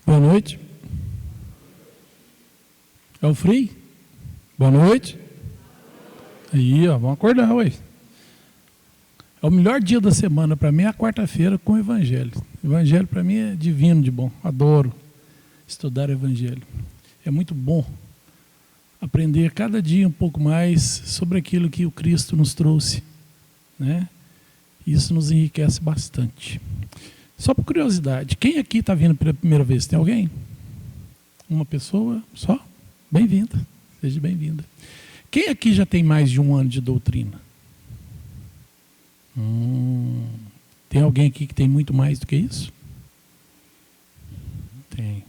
Boa noite. É o Frei? Boa noite. Aí, ó, vamos acordar, ué. É o melhor dia da semana para mim, é a quarta-feira com o Evangelho. O Evangelho para mim é divino de bom. Adoro estudar o Evangelho. É muito bom aprender cada dia um pouco mais sobre aquilo que o Cristo nos trouxe, né? Isso nos enriquece bastante. Só por curiosidade, quem aqui está vindo pela primeira vez? Tem alguém? Uma pessoa só? Bem-vinda, seja bem-vinda. Quem aqui já tem mais de um ano de doutrina? Tem alguém aqui que tem muito mais do que isso? Tem.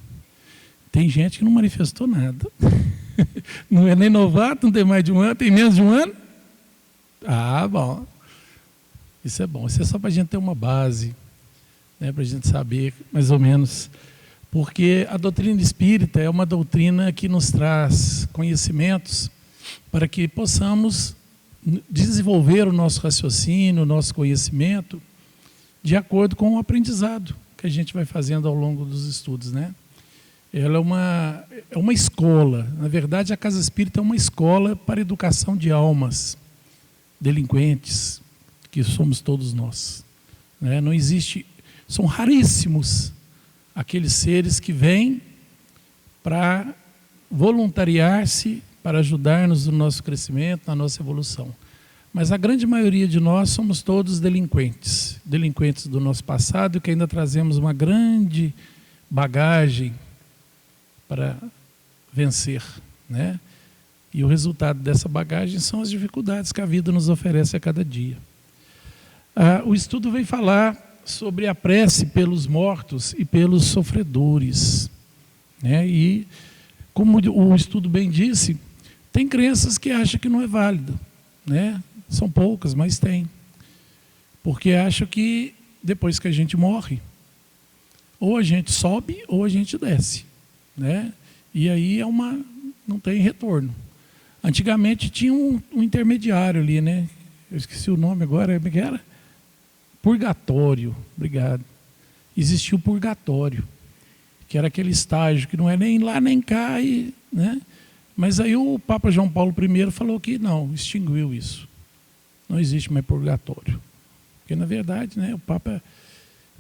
Tem gente que não manifestou nada. Não é nem novato, não tem mais de um ano, tem menos de um ano? Ah, bom. Isso é bom. Isso é só para a gente ter uma base, né, para a gente saber mais ou menos. Porque a doutrina espírita é uma doutrina que nos traz conhecimentos para que possamos desenvolver o nosso raciocínio, o nosso conhecimento, de acordo com o aprendizado que a gente vai fazendo ao longo dos estudos, né? Ela é uma escola. Na verdade, a Casa Espírita é uma escola para a educação de almas delinquentes, que somos todos nós, né? Não existe, são raríssimos aqueles seres que vêm para voluntariar-se, para ajudar-nos no nosso crescimento, na nossa evolução. Mas a grande maioria de nós somos todos delinquentes, delinquentes do nosso passado, que ainda trazemos uma grande bagagem para vencer, né? E o resultado dessa bagagem são as dificuldades que a vida nos oferece a cada dia. O estudo vem falar sobre a prece pelos mortos e pelos sofredores, né? E, como o estudo bem disse, tem crenças que acham que não é válido, né? São poucas, mas tem. Porque acham que depois que a gente morre, ou a gente sobe ou a gente desce, né? E aí não tem retorno. Antigamente tinha um intermediário ali, né? Eu esqueci o nome agora, como é que era? Purgatório, obrigado. Existia o purgatório, que era aquele estágio que não é nem lá nem cá, né? Mas aí o Papa João Paulo I falou que não, extinguiu isso. Não existe mais purgatório. Porque, na verdade, né, o Papa,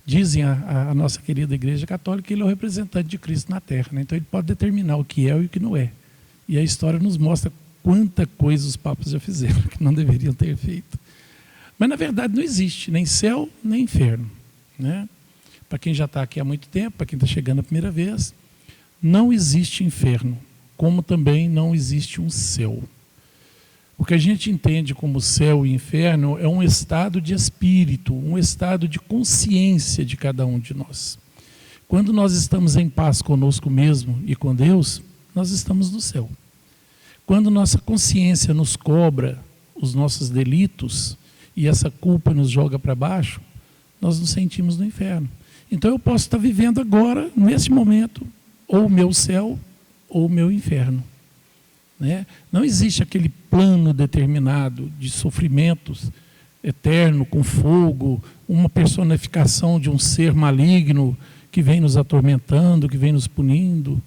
dizem a nossa querida Igreja Católica, que ele é o representante de Cristo na Terra, né? Então ele pode determinar o que é e o que não é. E a história nos mostra quanta coisa os papas já fizeram, que não deveriam ter feito. Mas, na verdade, não existe nem céu, nem inferno, né? Para quem já está aqui há muito tempo, para quem está chegando a primeira vez, não existe inferno, como também não existe um céu. O que a gente entende como céu e inferno é um estado de espírito, um estado de consciência de cada um de nós. Quando nós estamos em paz conosco mesmo e com Deus, nós estamos no céu. Quando nossa consciência nos cobra os nossos delitos e essa culpa nos joga para baixo, nós nos sentimos no inferno. Então eu posso estar vivendo agora, nesse momento, ou o meu céu ou o meu inferno, né? Não existe aquele plano determinado de sofrimentos eterno, com fogo, uma personificação de um ser maligno que vem nos atormentando, que vem nos punindo,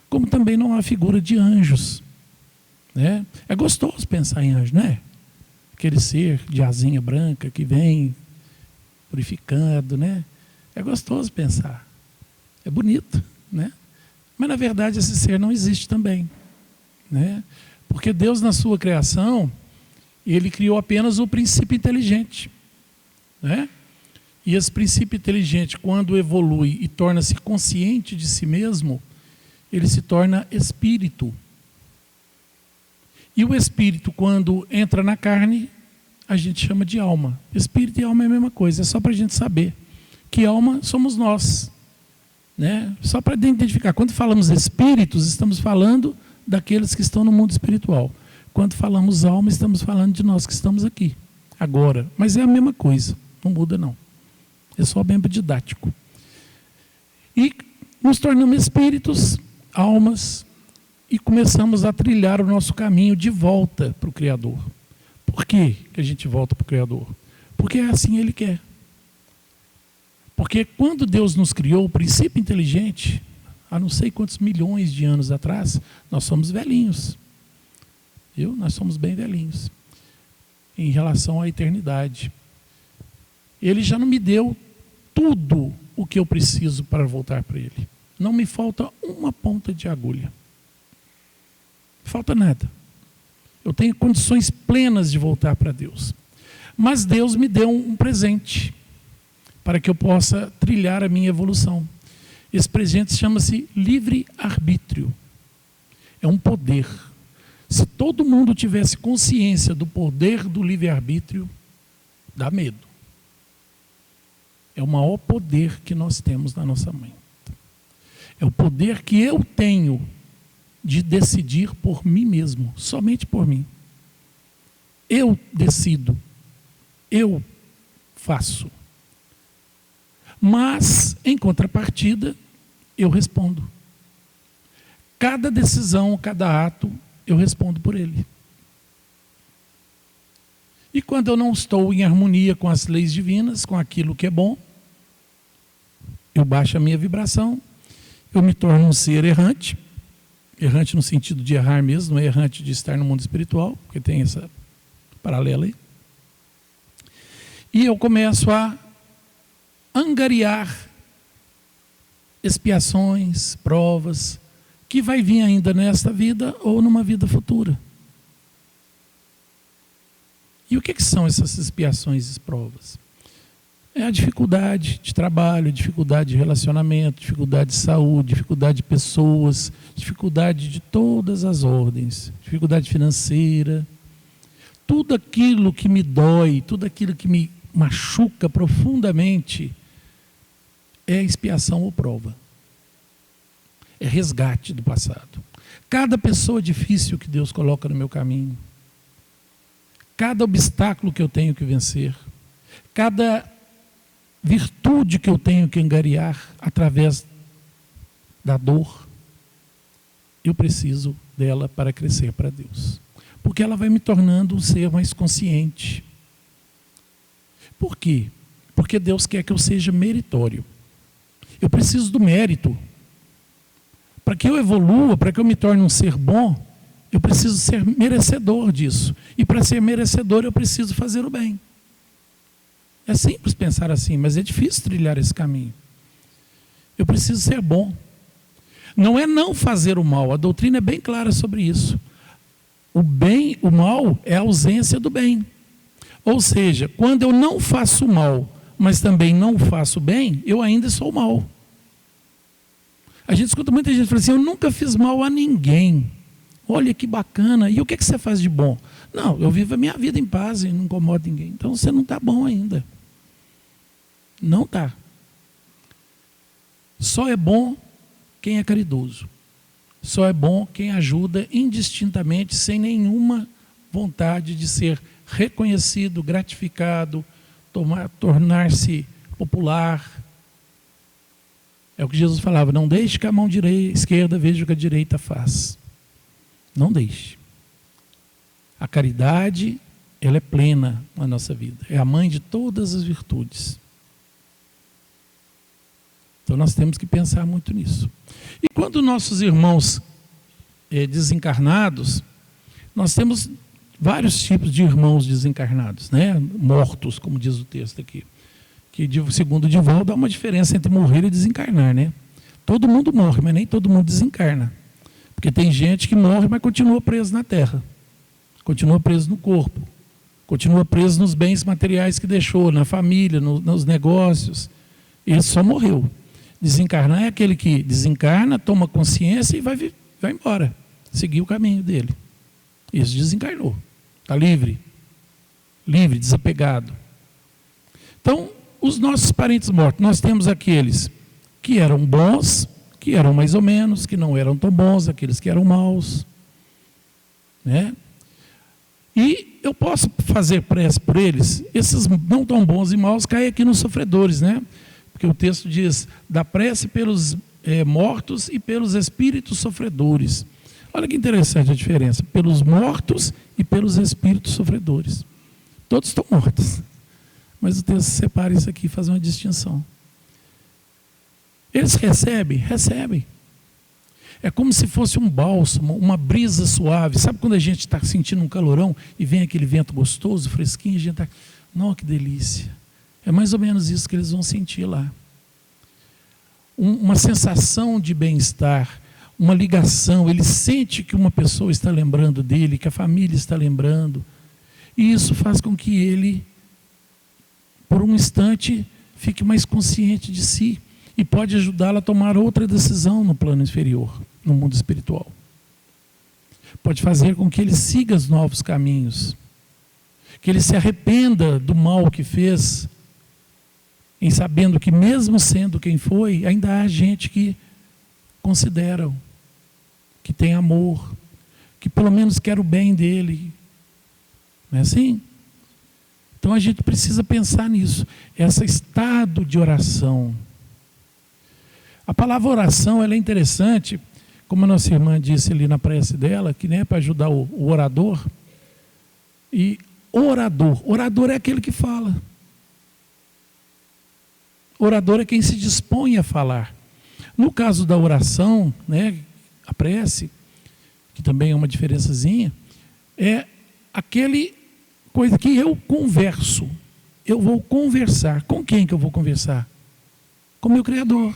como também não há figura de anjos, né? É gostoso pensar em anjo, não é? Aquele ser de asinha branca que vem purificando, né? É gostoso pensar, é bonito, né? Mas na verdade esse ser não existe também, né? Porque Deus, na sua criação, ele criou apenas o princípio inteligente, né? E esse princípio inteligente, quando evolui e torna-se consciente de si mesmo, ele se torna espírito. E o espírito, quando entra na carne, a gente chama de alma. Espírito e alma é a mesma coisa, é só para a gente saber que alma somos nós, né? Só para identificar, quando falamos espíritos, estamos falando daqueles que estão no mundo espiritual. Quando falamos alma, estamos falando de nós que estamos aqui, agora. Mas é a mesma coisa, não muda não. É só bem didático. E nos tornamos espíritos, almas, e começamos a trilhar o nosso caminho de volta para o Criador. Por que a gente volta para o Criador? Porque é assim Ele quer. Porque quando Deus nos criou, o princípio inteligente, há não sei quantos milhões de anos atrás, nós somos velhinhos. Nós somos bem velhinhos em relação à eternidade. Ele já não me deu tudo o que eu preciso para voltar para Ele. Não me falta uma ponta de agulha. Falta nada. Eu tenho condições plenas de voltar para Deus. Mas Deus me deu um presente para que eu possa trilhar a minha evolução. Esse presente chama-se livre-arbítrio. É um poder. Se todo mundo tivesse consciência do poder do livre-arbítrio, dá medo. É o maior poder que nós temos na nossa mente. É o poder que eu tenho de decidir por mim mesmo, somente por mim. Eu decido, eu faço. Mas, em contrapartida, eu respondo. Cada decisão, cada ato, eu respondo por ele. E quando eu não estou em harmonia com as leis divinas, com aquilo que é bom, eu baixo a minha vibração, eu me torno um ser errante, errante no sentido de errar mesmo, não é errante de estar no mundo espiritual, porque tem essa paralela aí. E eu começo a angariar expiações, provas, que vai vir ainda nesta vida ou numa vida futura. E o que são essas expiações e provas? É a dificuldade de trabalho, dificuldade de relacionamento, dificuldade de saúde, dificuldade de pessoas, dificuldade de todas as ordens, dificuldade financeira. Tudo aquilo que me dói, tudo aquilo que me machuca profundamente é expiação ou prova. É resgate do passado. Cada pessoa difícil que Deus coloca no meu caminho, cada obstáculo que eu tenho que vencer, cada virtude que eu tenho que angariar através da dor, eu preciso dela para crescer para Deus. Porque ela vai me tornando um ser mais consciente. Por quê? Porque Deus quer que eu seja meritório. Eu preciso do mérito. Para que eu evolua, para que eu me torne um ser bom, eu preciso ser merecedor disso. E para ser merecedor, eu preciso fazer o bem. É simples pensar assim, mas é difícil trilhar esse caminho. Eu preciso ser bom. Não é não fazer o mal, a doutrina é bem clara sobre isso. O bem, o mal é a ausência do bem. Ou seja, quando eu não faço mal, mas também não faço bem, eu ainda sou mal. A gente escuta muita gente falando assim, eu nunca fiz mal a ninguém. Olha que bacana, e o que você faz de bom? Não, eu vivo a minha vida em paz e não incomodo ninguém. Então você não está bom ainda. Não está. Só é bom quem é caridoso. Só é bom quem ajuda indistintamente, sem nenhuma vontade de ser reconhecido, gratificado, tornar-se popular. É o que Jesus falava, não deixe que a mão esquerda veja o que a direita faz. Não deixe. A caridade, ela é plena na nossa vida. É a mãe de todas as virtudes. Então nós temos que pensar muito nisso. E quando nossos irmãos desencarnados, nós temos vários tipos de irmãos desencarnados, né? Mortos, como diz o texto aqui. Que, segundo o Divaldo, há uma diferença entre morrer e desencarnar, né? Todo mundo morre, mas nem todo mundo desencarna. Porque tem gente que morre, mas continua preso na terra. Continua preso no corpo. Continua preso nos bens materiais que deixou, na família, nos negócios. Ele só morreu. Desencarnar é aquele que desencarna, toma consciência e vai embora. Seguir o caminho dele. Isso desencarnou. Está livre. Livre, desapegado. Então, os nossos parentes mortos, nós temos aqueles que eram bons, que eram mais ou menos, que não eram tão bons, aqueles que eram maus. Né? E eu posso fazer prece por eles, esses não tão bons e maus caem aqui nos sofredores, né? Porque o texto diz, da prece pelos mortos e pelos espíritos sofredores. Olha que interessante a diferença, pelos mortos e pelos espíritos sofredores. Todos estão mortos, mas o texto separa isso aqui e faz uma distinção. Eles recebem? Recebem. É como se fosse um bálsamo, uma brisa suave. Sabe quando a gente está sentindo um calorão e vem aquele vento gostoso, fresquinho, a gente está... Não, que delícia. É mais ou menos isso que eles vão sentir lá. Uma sensação de bem-estar, uma ligação. Ele sente que uma pessoa está lembrando dele, que a família está lembrando. E isso faz com que ele, por um instante, fique mais consciente de si. E pode ajudá-lo a tomar outra decisão no plano inferior, no mundo espiritual. Pode fazer com que ele siga os novos caminhos. Que ele se arrependa do mal que fez, em sabendo que mesmo sendo quem foi, ainda há gente que considera, que tem amor, que pelo menos quer o bem dele. Não é assim? Então a gente precisa pensar nisso. Esse estado de oração. A palavra oração ela é interessante, como a nossa irmã disse ali na prece dela, que é para ajudar o orador. E orador é aquele que fala. Orador é quem se dispõe a falar. No caso da oração, a prece, que também é uma diferençazinha, é aquele coisa que eu converso. Eu vou conversar. Com quem que eu vou conversar? Com o meu Criador.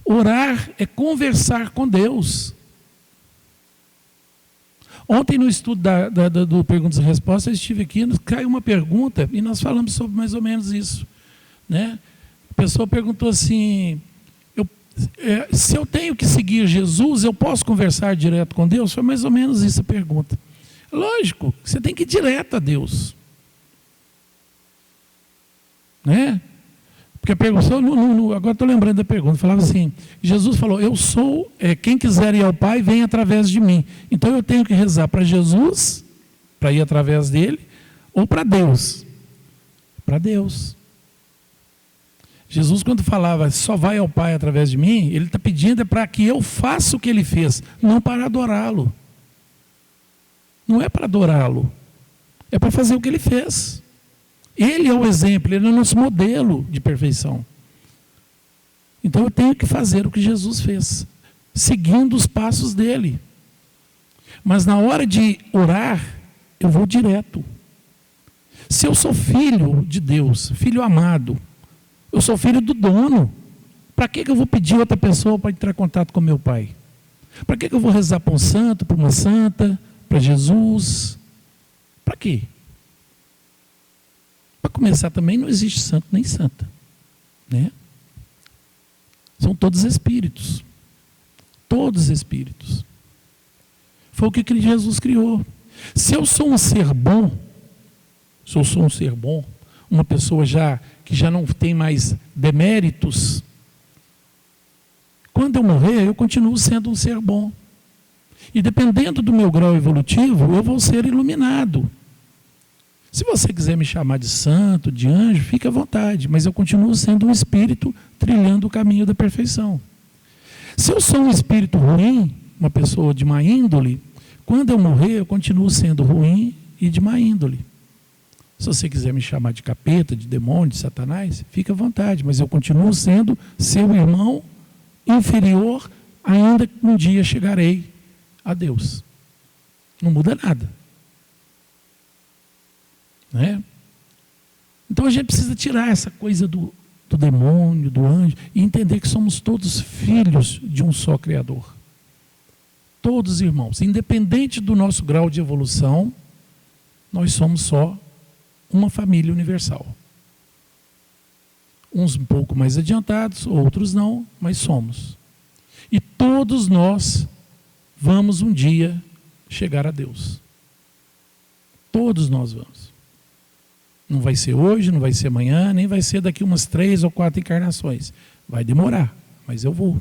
Orar é conversar com Deus. Ontem no estudo do Perguntas e Respostas, eu estive aqui, caiu uma pergunta e nós falamos sobre mais ou menos isso. A pessoa perguntou assim, se eu tenho que seguir Jesus, eu posso conversar direto com Deus? Foi mais ou menos isso a pergunta. Lógico, você tem que ir direto a Deus. Porque a pergunta, agora estou lembrando da pergunta, falava assim, Jesus falou, eu sou, quem quiser ir ao Pai, vem através de mim. Então eu tenho que rezar para Jesus, para ir através dele, ou para Deus? Para Deus. Jesus quando falava, só vai ao Pai através de mim, ele está pedindo para que eu faça o que ele fez, não para adorá-lo. Não é para adorá-lo, é para fazer o que ele fez. Ele é o exemplo, ele é o nosso modelo de perfeição. Então eu tenho que fazer o que Jesus fez, seguindo os passos dele. Mas na hora de orar, eu vou direto. Se eu sou filho de Deus, filho amado, eu sou filho do dono, para que eu vou pedir outra pessoa para entrar em contato com meu pai? Para que eu vou rezar para um santo, para uma santa, para Jesus? Para quê? Para começar também não existe santo nem santa. São todos espíritos. Todos espíritos. Foi o que Jesus criou. Se eu sou um ser bom, uma pessoa que já não tem mais deméritos, quando eu morrer, eu continuo sendo um ser bom. E dependendo do meu grau evolutivo, eu vou ser iluminado. Se você quiser me chamar de santo, de anjo, fique à vontade, mas eu continuo sendo um espírito trilhando o caminho da perfeição. Se eu sou um espírito ruim, uma pessoa de má índole, quando eu morrer, eu continuo sendo ruim e de má índole. Se você quiser me chamar de capeta, de demônio, de satanás, fique à vontade, mas eu continuo sendo seu irmão inferior, ainda que um dia chegarei a Deus. Não muda nada. Então a gente precisa tirar essa coisa do demônio, do anjo, e entender que somos todos filhos de um só Criador. Todos irmãos, independente do nosso grau de evolução, nós somos só uma família universal. Uns um pouco mais adiantados, outros não, mas somos. E todos nós vamos um dia chegar a Deus. Todos nós vamos. Não vai ser hoje, não vai ser amanhã, nem vai ser daqui umas 3 ou 4 encarnações. Vai demorar, mas eu vou.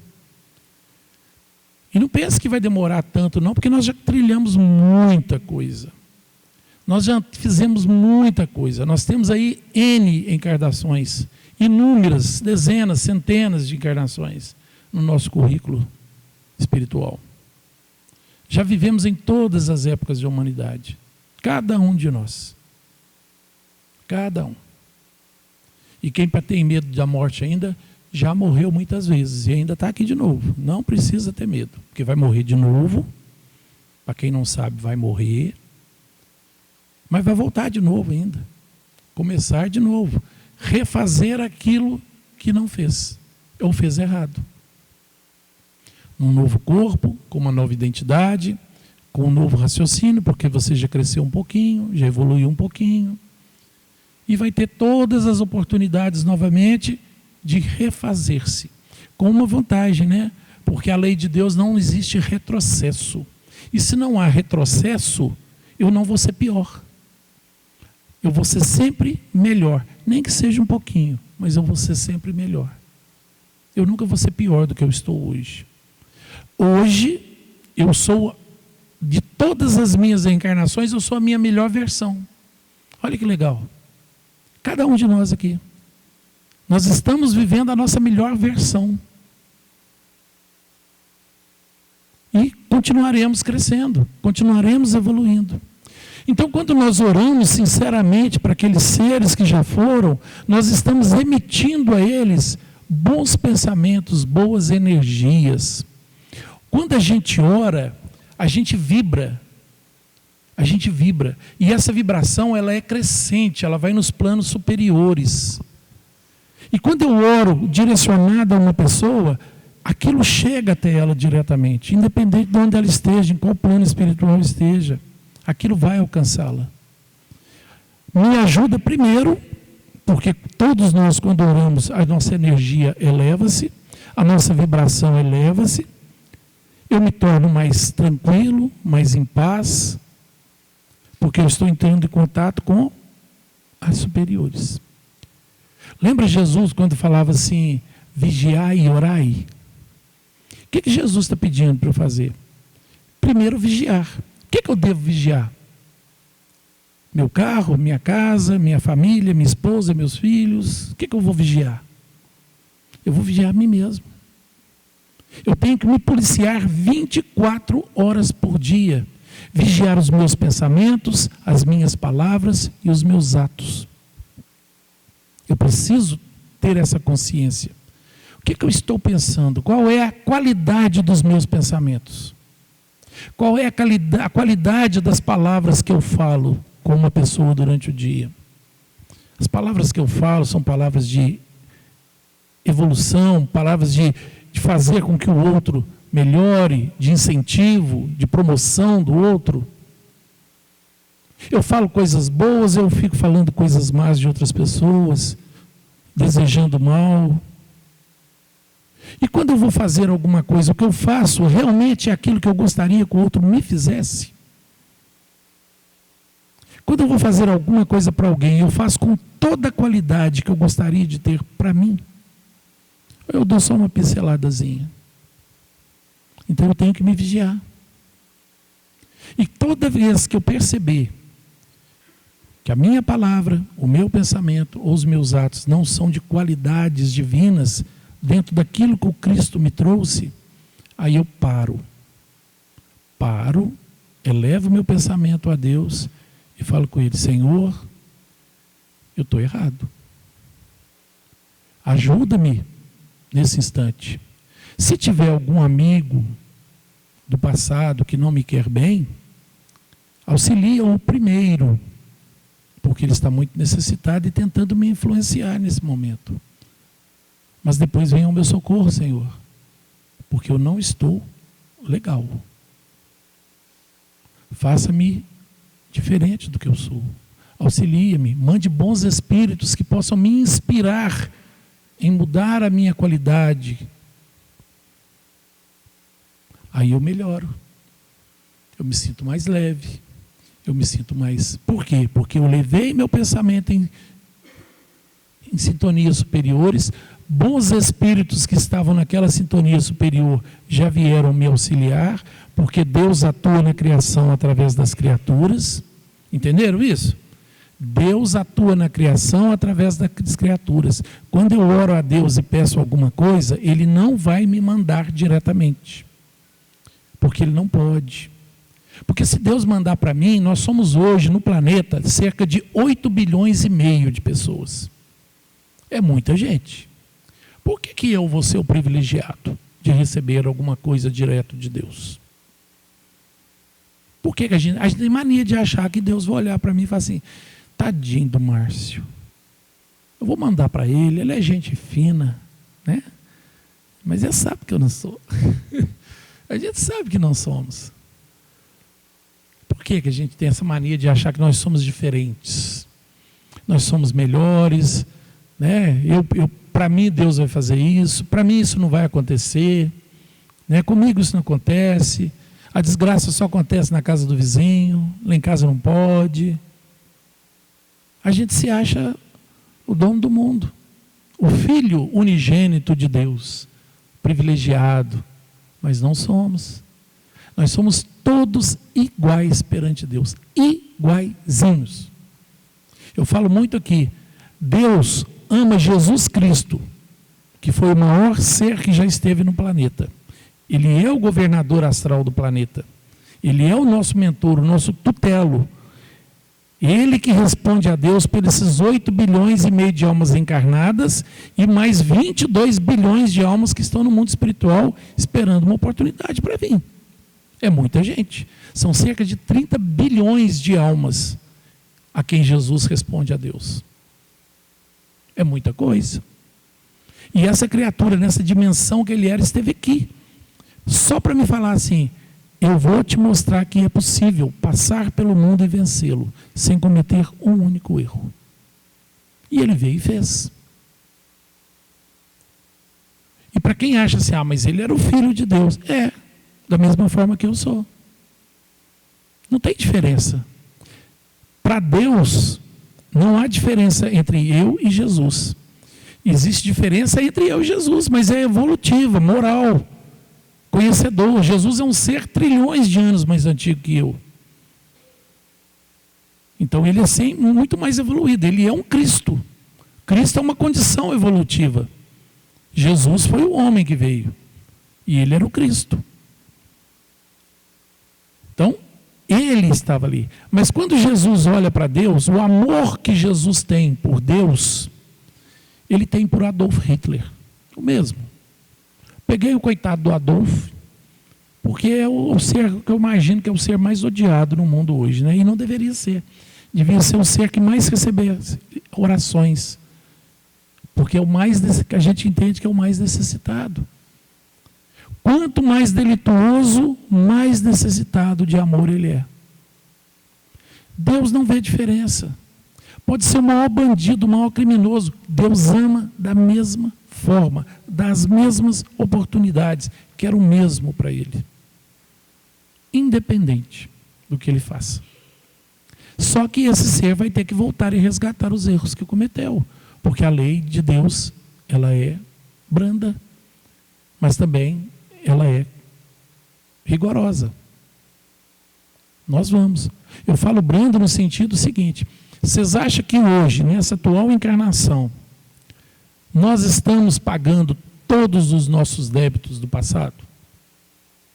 E não pense que vai demorar tanto não, porque nós já trilhamos muita coisa. Nós já fizemos muita coisa. Nós temos aí N encarnações, inúmeras, dezenas, centenas de encarnações no nosso currículo espiritual. Já vivemos em todas as épocas da humanidade. Cada um de nós. Cada um. E quem tem medo da morte ainda, já morreu muitas vezes e ainda está aqui de novo. Não precisa ter medo, porque vai morrer de novo. Para quem não sabe, vai morrer. Mas vai voltar de novo ainda. Começar de novo. Refazer aquilo que não fez, ou fez errado. Um novo corpo, com uma nova identidade, com um novo raciocínio, porque você já cresceu um pouquinho, já evoluiu um pouquinho. E vai ter todas as oportunidades novamente de refazer-se. Com uma vantagem, né? Porque a lei de Deus não existe retrocesso. E se não há retrocesso, eu não vou ser pior. Eu vou ser sempre melhor. Nem que seja um pouquinho, mas eu vou ser sempre melhor. Eu nunca vou ser pior do que eu estou hoje. Hoje, eu sou, de todas as minhas reencarnações, eu sou a minha melhor versão. Olha que legal. Cada um de nós aqui. Nós estamos vivendo a nossa melhor versão. E continuaremos crescendo, continuaremos evoluindo. Então, quando nós oramos sinceramente para aqueles seres que já foram, nós estamos emitindo a eles bons pensamentos, boas energias. Quando a gente ora, a gente vibra. A gente vibra. E essa vibração, ela é crescente, ela vai nos planos superiores. E quando eu oro direcionado a uma pessoa, aquilo chega até ela diretamente, independente de onde ela esteja, em qual plano espiritual ela esteja. Aquilo vai alcançá-la. Me ajuda primeiro, porque todos nós, quando oramos, a nossa energia eleva-se, a nossa vibração eleva-se, eu me torno mais tranquilo, mais em paz, porque eu estou entrando em contato com as superiores. Lembra Jesus quando falava assim, vigiai e orai? O que Jesus está pedindo para eu fazer? Primeiro, vigiar. O que eu devo vigiar? Meu carro, minha casa, minha família, minha esposa, meus filhos. O que eu vou vigiar? Eu vou vigiar a mim mesmo. Eu tenho que me policiar 24 horas por dia. Vigiar os meus pensamentos, as minhas palavras e os meus atos. Eu preciso ter essa consciência. O que eu estou pensando? Qual é a qualidade dos meus pensamentos? Qual é a qualidade das palavras que eu falo com uma pessoa durante o dia? As palavras que eu falo são palavras de evolução, palavras de fazer com que o outro melhore, de incentivo, de promoção do outro. Eu falo coisas boas, eu fico falando coisas más de outras pessoas, desejando mal. E quando eu vou fazer alguma coisa, o que eu faço realmente é aquilo que eu gostaria que o outro me fizesse. Quando eu vou fazer alguma coisa para alguém, eu faço com toda a qualidade que eu gostaria de ter para mim. Eu dou só uma pinceladazinha. Então eu tenho que me vigiar. E toda vez que eu perceber que a minha palavra, o meu pensamento ou os meus atos não são de qualidades divinas, dentro daquilo que o Cristo me trouxe, aí eu paro, elevo o meu pensamento a Deus e falo com Ele, Senhor, eu estou errado. Ajuda-me nesse instante. Se tiver algum amigo do passado que não me quer bem, auxilia-o primeiro, porque ele está muito necessitado e tentando me influenciar nesse momento. Mas depois venha ao meu socorro, Senhor, porque eu não estou legal. Faça-me diferente do que eu sou. Auxilia-me, mande bons espíritos que possam me inspirar em mudar a minha qualidade. Aí eu melhoro. Eu me sinto mais leve. Eu me sinto mais... Por quê? Porque eu levei meu pensamento em sintonias superiores. Bons espíritos que estavam naquela sintonia superior já vieram me auxiliar, porque Deus atua na criação através das criaturas. Entenderam isso? Deus atua na criação através das criaturas. Quando eu oro a Deus e peço alguma coisa, Ele não vai me mandar diretamente, porque Ele não pode. Porque se Deus mandar para mim, nós somos hoje no planeta cerca de 8,5 bilhões de pessoas. É muita gente. Por que eu vou ser o privilegiado de receber alguma coisa direto de Deus? Por que a gente tem mania de achar que Deus vai olhar para mim e falar assim, tadinho do Márcio, eu vou mandar para ele é gente fina, né? Mas ele sabe que eu não sou. A gente sabe que não somos. Por que a gente tem essa mania de achar que nós somos diferentes? Nós somos melhores, né? Para mim Deus vai fazer isso, para mim isso não vai acontecer, né? Comigo isso não acontece, a desgraça só acontece na casa do vizinho, lá em casa não pode. A gente se acha o dono do mundo, o filho unigênito de Deus, privilegiado, mas não somos. Nós somos todos iguais perante Deus, iguaizinhos. Eu falo muito aqui, Deus ama Jesus Cristo, que foi o maior ser que já esteve no planeta. Ele é o governador astral do planeta. Ele é o nosso mentor, o nosso tutelo. Ele que responde a Deus por esses 8 bilhões e meio de almas encarnadas e mais 22 bilhões de almas que estão no mundo espiritual esperando uma oportunidade para vir. É muita gente. São cerca de 30 bilhões de almas a quem Jesus responde a Deus. É muita coisa. E essa criatura, nessa dimensão que ele era, esteve aqui. Só para me falar assim, eu vou te mostrar que é possível passar pelo mundo e vencê-lo, sem cometer um único erro. E ele veio e fez. E para quem acha assim, mas ele era o filho de Deus. É, da mesma forma que eu sou. Não tem diferença. Para Deus, não há diferença entre eu e Jesus. Existe diferença entre eu e Jesus, mas é evolutiva, moral, conhecedor. Jesus é um ser trilhões de anos mais antigo que eu. Então ele é muito mais evoluído, ele é um Cristo. Cristo é uma condição evolutiva. Jesus foi o homem que veio, e ele era o Cristo. Então, ele estava ali. Mas quando Jesus olha para Deus, o amor que Jesus tem por Deus, ele tem por Adolf Hitler, o mesmo. Peguei o coitado do Adolf, porque é o ser que eu imagino que é o ser mais odiado no mundo hoje, né? E não deveria ser. Devia ser o ser que mais recebesse orações, porque é o mais que a gente entende que é o mais necessitado. Quanto mais delituoso, mais necessitado de amor ele é. Deus não vê diferença. Pode ser o maior bandido, o maior criminoso. Deus ama da mesma forma, das mesmas oportunidades. Quer o mesmo para ele. Independente do que ele faça. Só que esse ser vai ter que voltar e resgatar os erros que cometeu. Porque a lei de Deus, ela é branda, mas também ela é rigorosa. Nós vamos. Eu falo brando no sentido seguinte: vocês acham que hoje, nessa atual encarnação, nós estamos pagando todos os nossos débitos do passado?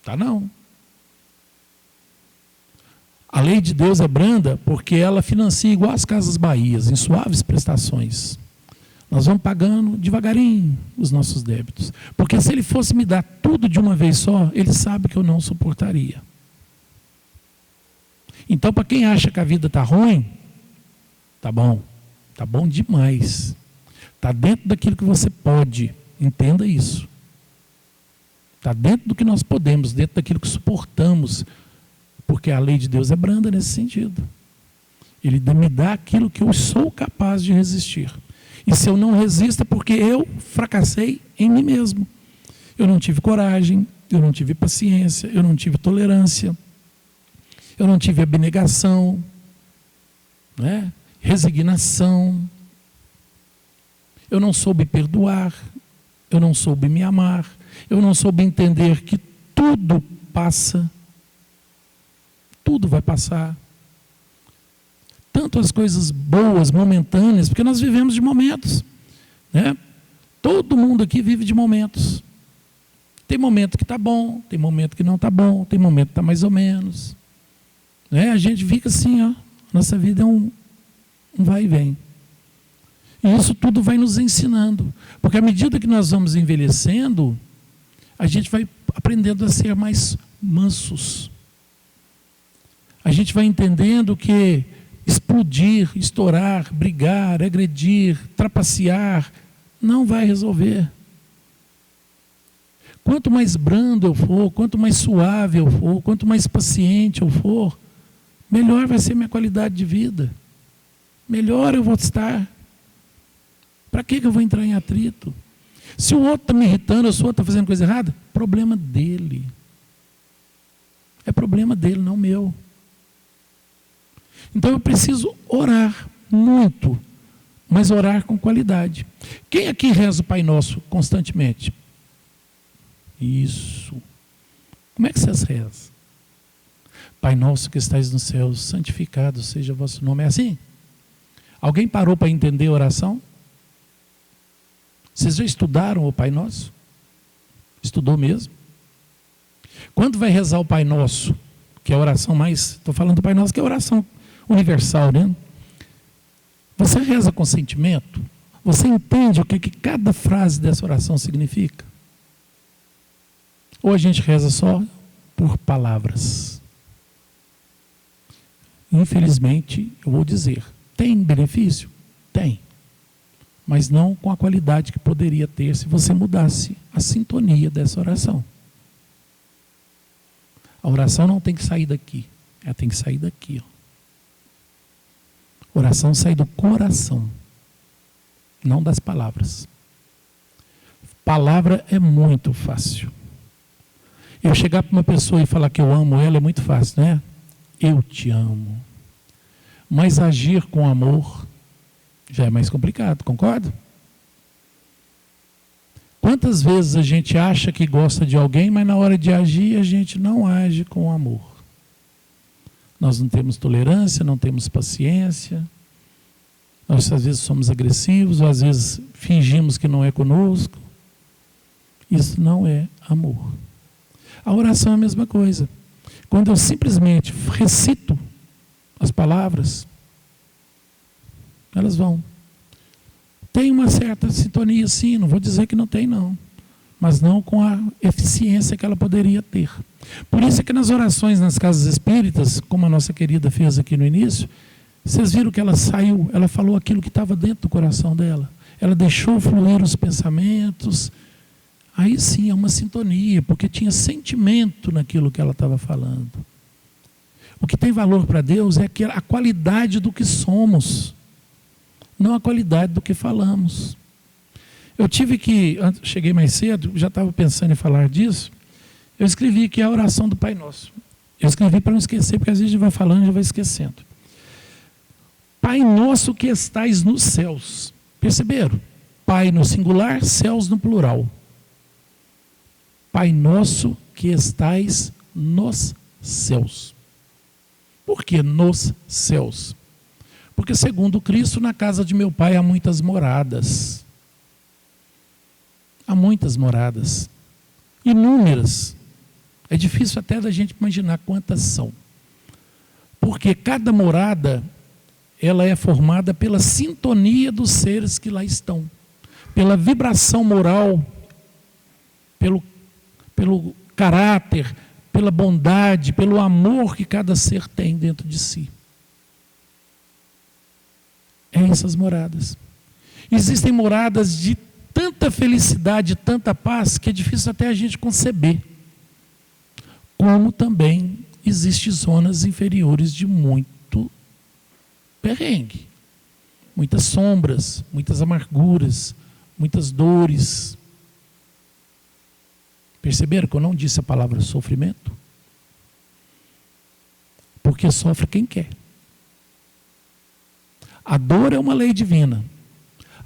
Tá, não. A lei de Deus é branda porque ela financia igual as Casas Bahias, em suaves prestações. Nós vamos pagando devagarinho os nossos débitos. Porque se ele fosse me dar tudo de uma vez só, ele sabe que eu não suportaria. Então, para quem acha que a vida está ruim, tá bom demais. Está dentro daquilo que você pode, entenda isso. Está dentro do que nós podemos, dentro daquilo que suportamos, porque a lei de Deus é branda nesse sentido. Ele me dá aquilo que eu sou capaz de resistir. E se eu não resisto é porque eu fracassei em mim mesmo. Eu não tive coragem, eu não tive paciência, eu não tive tolerância, eu não tive abnegação, né? Resignação, eu não soube perdoar, eu não soube me amar, eu não soube entender que tudo passa, tudo vai passar. Tanto as coisas boas, momentâneas, porque nós vivemos de momentos, né? Todo mundo aqui vive de momentos. Tem momento que está bom, tem momento que não está bom, tem momento que está mais ou menos, né? A gente fica assim, ó, nossa vida é um vai e vem. E isso tudo vai nos ensinando. Porque à medida que nós vamos envelhecendo, a gente vai aprendendo a ser mais mansos. A gente vai entendendo que explodir, estourar, brigar, agredir, trapacear, não vai resolver. Quanto mais brando eu for, quanto mais suave eu for, quanto mais paciente eu for, melhor vai ser minha qualidade de vida. Melhor eu vou estar. Para que eu vou entrar em atrito? Se o outro está me irritando, ou se o outro está fazendo coisa errada, problema dele. É problema dele, não meu. Então eu preciso orar muito, mas orar com qualidade. Quem aqui reza o Pai Nosso constantemente? Isso. Como é que vocês rezam? Pai Nosso que estais nos céus, santificado seja o vosso nome. É assim? Alguém parou para entender a oração? Vocês já estudaram o Pai Nosso? Estudou mesmo? Quando vai rezar o Pai Nosso, que é a oração mais... Estou falando do Pai Nosso, que é a oração universal, né? Você reza com sentimento? Você entende o que cada frase dessa oração significa? Ou a gente reza só por palavras? Infelizmente, eu vou dizer, tem benefício? Tem. Mas não com a qualidade que poderia ter se você mudasse a sintonia dessa oração. A oração não tem que sair daqui, ela tem que sair daqui. Ó. A oração sai do coração, não das palavras. Palavra é muito fácil. Eu chegar para uma pessoa e falar que eu amo ela é muito fácil, né? Eu te amo. Mas agir com amor já é mais complicado, concorda? Quantas vezes a gente acha que gosta de alguém, mas na hora de agir a gente não age com amor. Nós não temos tolerância, não temos paciência. Nós às vezes somos agressivos, ou às vezes fingimos que não é conosco. Isso não é amor. A oração é a mesma coisa. Quando eu simplesmente recito as palavras, elas vão. Tem uma certa sintonia, sim, não vou dizer que não tem, não. Mas não com a eficiência que ela poderia ter. Por isso é que nas orações nas casas espíritas, como a nossa querida fez aqui no início, vocês viram que ela saiu, ela falou aquilo que estava dentro do coração dela. Ela deixou fluir os pensamentos. Aí sim é uma sintonia, porque tinha sentimento naquilo que ela estava falando. O que tem valor para Deus é a qualidade do que somos, não a qualidade do que falamos. Eu tive que, cheguei mais cedo, já estava pensando em falar disso, eu escrevi aqui a oração do Pai Nosso. Eu escrevi para não esquecer, porque às vezes a gente vai falando e já vai esquecendo. Pai Nosso que estais nos céus. Perceberam? Pai no singular, céus no plural. Pai Nosso que estais nos céus. Por que nos céus? Porque segundo Cristo, na casa de meu Pai há muitas moradas. Há muitas moradas. Inúmeras. É difícil até da gente imaginar quantas são. Porque cada morada, ela é formada pela sintonia dos seres que lá estão. Pela vibração moral, pelo caráter, pela bondade, pelo amor que cada ser tem dentro de si. É essas moradas. Existem moradas de tanta felicidade, tanta paz, que é difícil até a gente conceber. Como também existem zonas inferiores de muito perrengue. Muitas sombras, muitas amarguras, muitas dores. Perceberam que eu não disse a palavra sofrimento? Porque sofre quem quer. A dor é uma lei divina.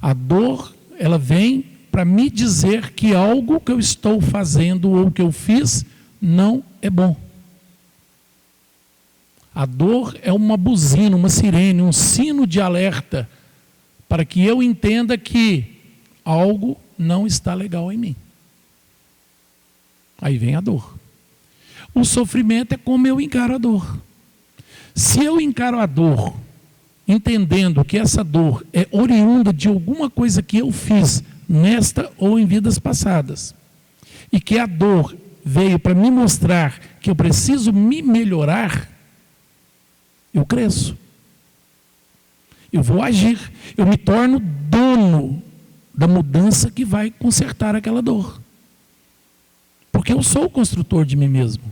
A dor, ela vem para me dizer que algo que eu estou fazendo ou que eu fiz não é bom. A dor é uma buzina, uma sirene, um sino de alerta para que eu entenda que algo não está legal em mim. Aí vem a dor. O sofrimento é como eu encaro a dor. Se eu encaro a dor entendendo que essa dor é oriunda de alguma coisa que eu fiz nesta ou em vidas passadas, e que a dor veio para me mostrar que eu preciso me melhorar, eu cresço. Eu vou agir, eu me torno dono da mudança que vai consertar aquela dor. Porque eu sou o construtor de mim mesmo.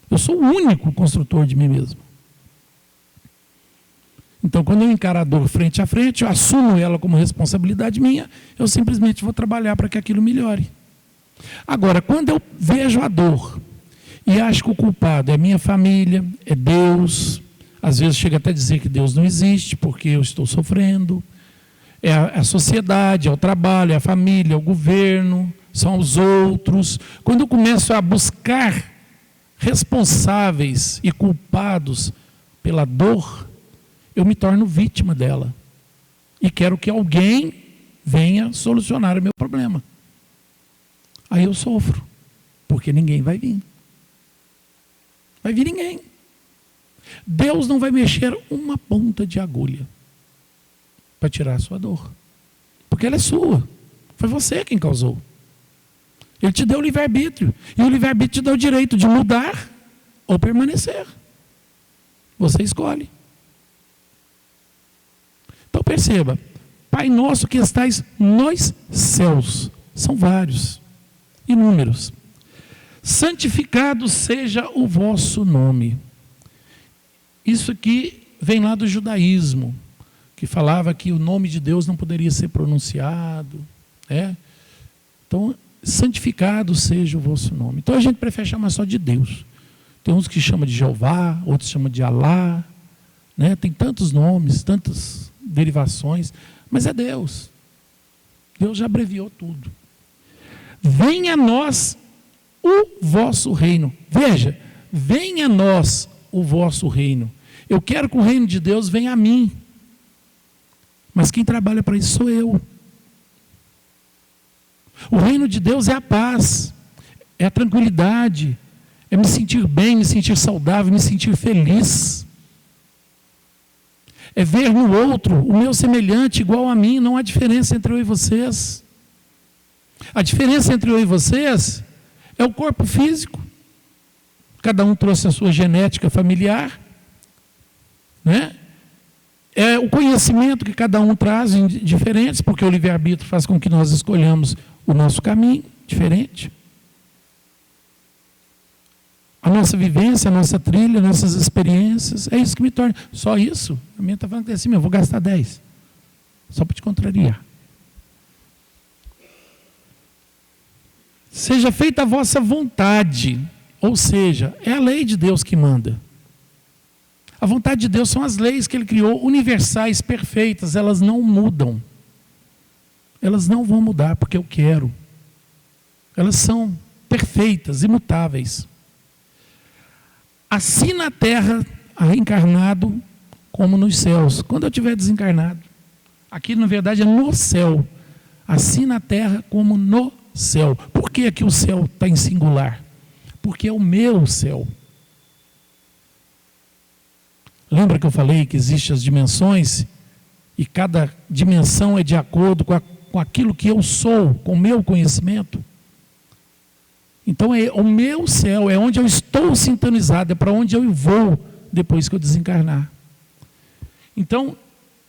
Eu sou o único construtor de mim mesmo. Então, quando eu encaro a dor frente a frente, eu assumo ela como responsabilidade minha, eu simplesmente vou trabalhar para que aquilo melhore. Agora, quando eu vejo a dor e acho que o culpado é a minha família, é Deus, às vezes chega até a dizer que Deus não existe porque eu estou sofrendo, é a sociedade, é o trabalho, é a família, é o governo, são os outros. Quando eu começo a buscar responsáveis e culpados pela dor, eu me torno vítima dela. E quero que alguém venha solucionar o meu problema. Aí eu sofro, porque ninguém vai vir. Vai vir ninguém. Deus não vai mexer uma ponta de agulha para tirar a sua dor. Porque ela é sua. Foi você quem causou. Ele te deu o livre-arbítrio. E o livre-arbítrio te dá o direito de mudar ou permanecer. Você escolhe. Então perceba, Pai nosso que estais nos céus, são vários, inúmeros. Santificado seja o vosso nome. Isso aqui vem lá do judaísmo, que falava que o nome de Deus não poderia ser pronunciado. Então, santificado seja o vosso nome. Então a gente prefere chamar só de Deus. Tem uns que chamam de Jeová, outros chamam de Alá, tem tantos nomes, tantas derivações, mas é Deus. Deus já abreviou tudo. Venha a nós o vosso reino. Veja, venha a nós o vosso reino. Eu quero que o reino de Deus venha a mim. Mas quem trabalha para isso sou eu. O reino de Deus é a paz, é a tranquilidade, é me sentir bem, me sentir saudável, me sentir feliz. É ver no outro o meu semelhante igual a mim. Não há diferença entre eu e vocês. A diferença entre eu e vocês é o corpo físico. Cada um trouxe a sua genética familiar, É o conhecimento que cada um traz diferentes, porque o livre-arbítrio faz com que nós escolhamos o nosso caminho diferente. A nossa vivência, a nossa trilha, nossas experiências, é isso que me torna. Só isso? A minha está falando que é assim, eu vou gastar 10. Só para te contrariar. Seja feita a vossa vontade. Ou seja, é a lei de Deus que manda. A vontade de Deus são as leis que Ele criou, universais, perfeitas. Elas não mudam. Elas não vão mudar porque eu quero. Elas são perfeitas, imutáveis. Assim na terra, reencarnado, como nos céus. Quando eu estiver desencarnado. Aqui, na verdade, é no céu. Assim na terra, como no céu. Por que aqui o céu está em singular? Porque é o meu céu. Lembra que eu falei que existem as dimensões? E cada dimensão é de acordo com aquilo que eu sou, com o meu conhecimento? Então é o meu céu, é onde eu estou sintonizado, é para onde eu vou depois que eu desencarnar. Então,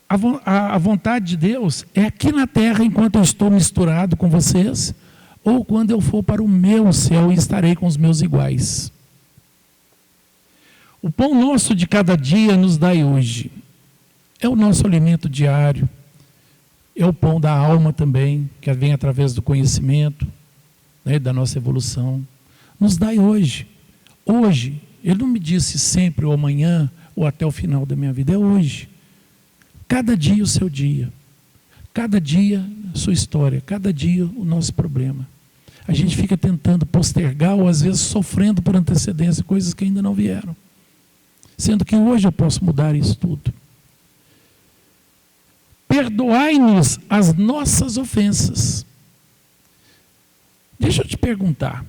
a vontade de Deus é aqui na terra, enquanto eu estou misturado com vocês, ou quando eu for para o meu céu e estarei com os meus iguais. O pão nosso de cada dia nos dai hoje. É o nosso alimento diário. É o pão da alma também, que vem através do conhecimento, da nossa evolução. Nos dai hoje. Hoje. Ele não me disse sempre ou amanhã ou até o final da minha vida. É hoje. Cada dia o seu dia. Cada dia a sua história. Cada dia o nosso problema. A gente fica tentando postergar ou às vezes sofrendo por antecedência coisas que ainda não vieram. Sendo que hoje eu posso mudar isso tudo. Perdoai-nos as nossas ofensas. Deixa eu te perguntar.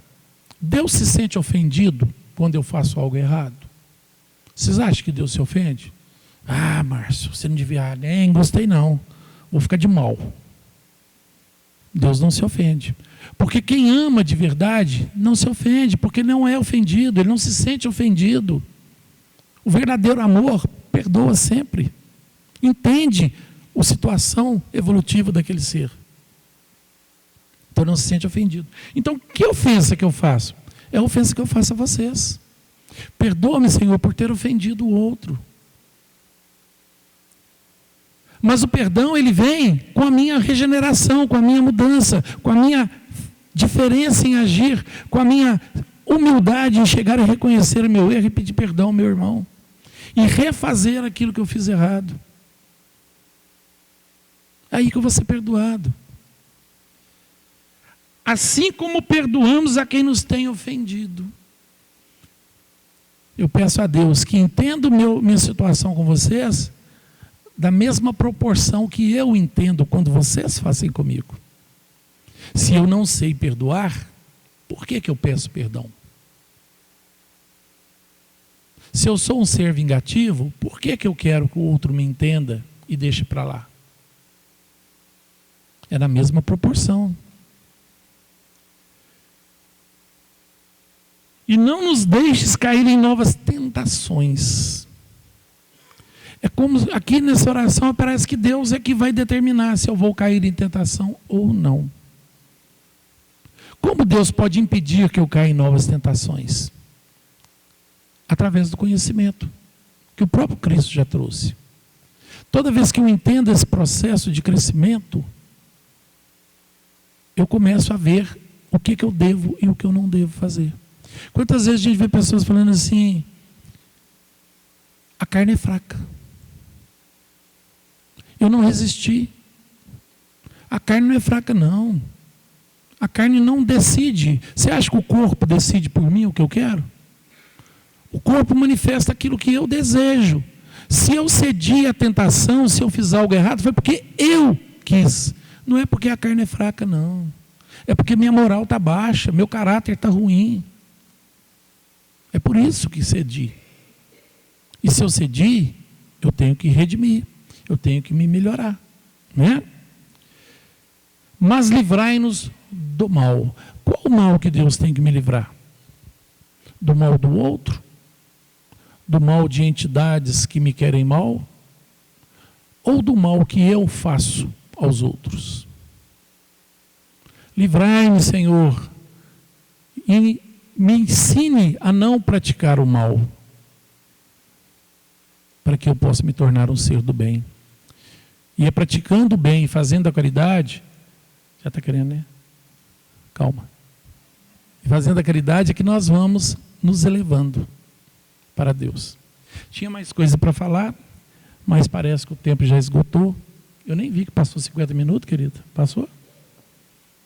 Deus se sente ofendido quando eu faço algo errado? Vocês acham que Deus se ofende? Ah, Márcio, você não devia, nem gostei não, vou ficar de mal. Deus não se ofende. Porque quem ama de verdade não se ofende, porque não é ofendido, ele não se sente ofendido. O verdadeiro amor perdoa sempre. Entende a situação evolutiva daquele ser. Então não se sente ofendido. Então, que ofensa que eu faço? É a ofensa que eu faço a vocês. Perdoa-me, Senhor, por ter ofendido o outro. Mas o perdão, ele vem com a minha regeneração, com a minha mudança, com a minha diferença em agir, com a minha humildade em chegar a reconhecer o meu erro e pedir perdão ao meu irmão. E refazer aquilo que eu fiz errado. É aí que eu vou ser perdoado. Assim como perdoamos a quem nos tem ofendido. Eu peço a Deus que entenda minha situação com vocês da mesma proporção que eu entendo quando vocês fazem comigo. Se eu não sei perdoar, por que eu peço perdão? Se eu sou um ser vingativo, por que eu quero que o outro me entenda e deixe para lá? É na mesma proporção. E não nos deixes cair em novas tentações. É como aqui nessa oração parece que Deus é que vai determinar se eu vou cair em tentação ou não. Como Deus pode impedir que eu caia em novas tentações? Através do conhecimento, que o próprio Cristo já trouxe. Toda vez que eu entendo esse processo de crescimento, eu começo a ver o que eu devo e o que eu não devo fazer. Quantas vezes a gente vê pessoas falando assim, a carne é fraca. Eu não resisti. A carne não é fraca, não. A carne não decide. Você acha que o corpo decide por mim o que eu quero? O corpo manifesta aquilo que eu desejo. Se eu cedi à tentação, se eu fiz algo errado, foi porque eu quis. Não é porque a carne é fraca, não. É porque minha moral está baixa, meu caráter está ruim. É por isso que cedi. E se eu cedi, eu tenho que redimir. Eu tenho que me melhorar. Né? Mas livrai-nos do mal. Qual o mal que Deus tem que me livrar? Do mal do outro? Do mal de entidades que me querem mal? Ou do mal que eu faço aos outros? Livrai-me, Senhor, e me ensine a não praticar o mal, para que eu possa me tornar um ser do bem. E é praticando o bem e fazendo a caridade, já está querendo, né? Calma. E fazendo a caridade é que nós vamos nos elevando para Deus. Tinha mais coisa para falar, mas parece que o tempo já esgotou. Eu nem vi que passou 50 minutos, querida. Passou?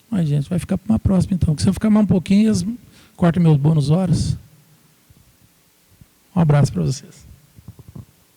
Mas, gente, vai ficar para uma próxima, então. Porque se eu ficar mais um pouquinho, corta meus bônus horas. Um abraço para vocês.